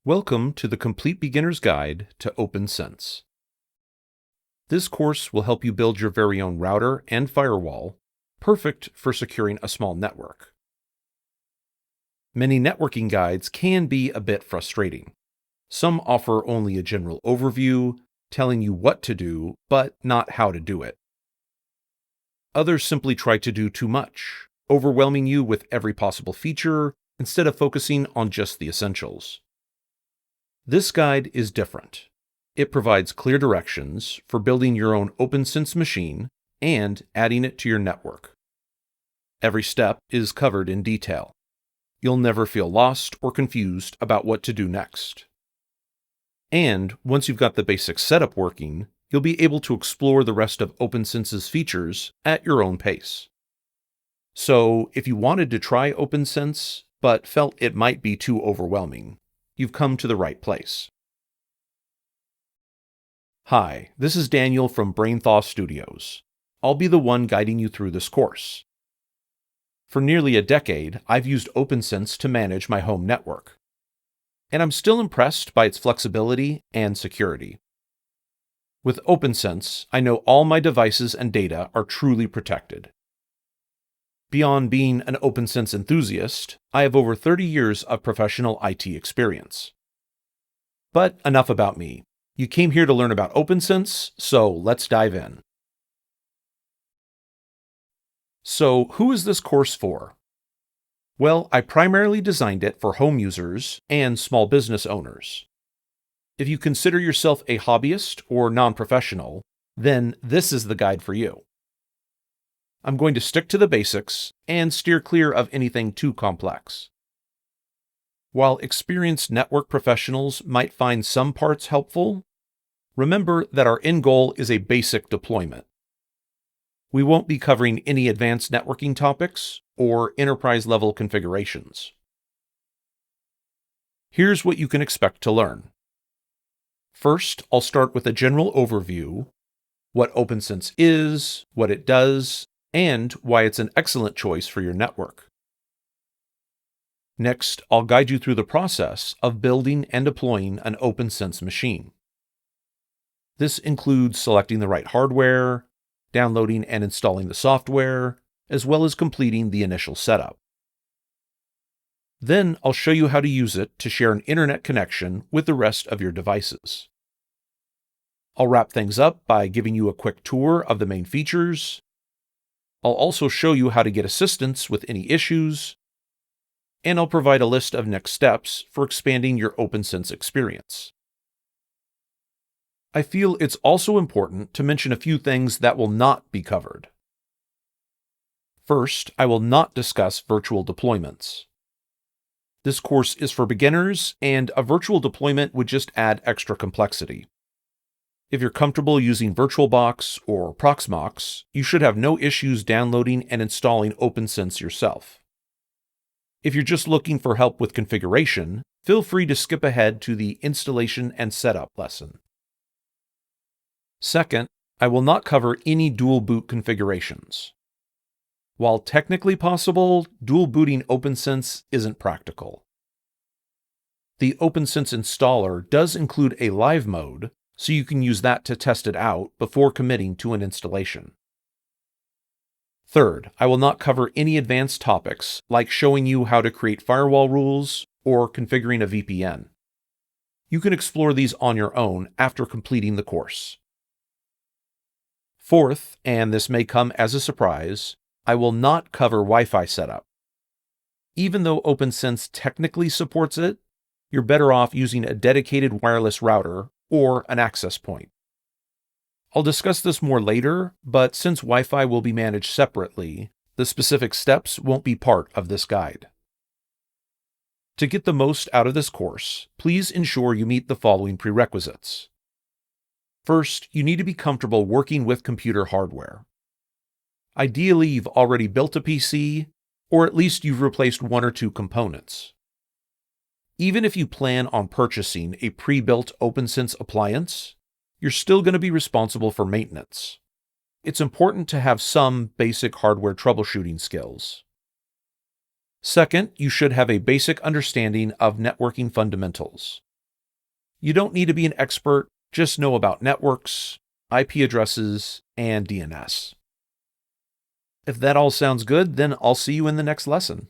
Welcome to the Complete Beginner's Guide to OPNsense. This course will help you build your very own router and firewall, perfect for securing a small network. Many networking guides can be a bit frustrating. Some offer only a general overview, telling you what to do, but not how to do it. Others simply try to do too much, overwhelming you with every possible feature instead of focusing on just the essentials. This guide is different. It provides clear directions for building your own OPNsense machine and adding it to your network. Every step is covered in detail. You'll never feel lost or confused about what to do next. And once you've got the basic setup working, you'll be able to explore the rest of OPNsense's features at your own pace. So, if you wanted to try OPNsense, but felt it might be too overwhelming, you've come to the right place. Hi, this is Daniel from Brainthaw Studios. I'll be the one guiding you through this course. For nearly a decade, I've used OPNsense to manage my home network, and I'm still impressed by its flexibility and security. With OPNsense, I know all my devices and data are truly protected. Beyond being an OPNsense enthusiast, I have over 30 years of professional IT experience. But enough about me. You came here to learn about OPNsense, so let's dive in. So, who is this course for? Well, I primarily designed it for home users and small business owners. If you consider yourself a hobbyist or non-professional, then this is the guide for you. I'm going to stick to the basics and steer clear of anything too complex. While experienced network professionals might find some parts helpful, remember that our end goal is a basic deployment. We won't be covering any advanced networking topics or enterprise-level configurations. Here's what you can expect to learn. First, I'll start with a general overview, what OPNsense is, what it does, and why it's an excellent choice for your network. Next, I'll guide you through the process of building and deploying an OPNsense machine. This includes selecting the right hardware, downloading and installing the software, as well as completing the initial setup. Then I'll show you how to use it to share an internet connection with the rest of your devices. I'll wrap things up by giving you a quick tour of the main features. I'll also show you how to get assistance with any issues, and I'll provide a list of next steps for expanding your OPNsense experience. I feel it's also important to mention a few things that will not be covered. First, I will not discuss virtual deployments. This course is for beginners, and a virtual deployment would just add extra complexity. If you're comfortable using VirtualBox or Proxmox, you should have no issues downloading and installing OPNsense yourself. If you're just looking for help with configuration, feel free to skip ahead to the installation and setup lesson. Second, I will not cover any dual boot configurations. While technically possible, dual booting OPNsense isn't practical. The OPNsense installer does include a live mode, so you can use that to test it out before committing to an installation. Third, I will not cover any advanced topics like showing you how to create firewall rules or configuring a VPN. You can explore these on your own after completing the course. Fourth, and this may come as a surprise, I will not cover Wi-Fi setup. Even though OPNsense technically supports it, you're better off using a dedicated wireless router or an access point. I'll discuss this more later, but since Wi-Fi will be managed separately, the specific steps won't be part of this guide. To get the most out of this course, please ensure you meet the following prerequisites. First, you need to be comfortable working with computer hardware. Ideally, you've already built a PC, or at least you've replaced one or two components. Even if you plan on purchasing a pre-built OPNsense appliance, you're still going to be responsible for maintenance. It's important to have some basic hardware troubleshooting skills. Second, you should have a basic understanding of networking fundamentals. You don't need to be an expert, just know about networks, IP addresses, and DNS. If that all sounds good, then I'll see you in the next lesson.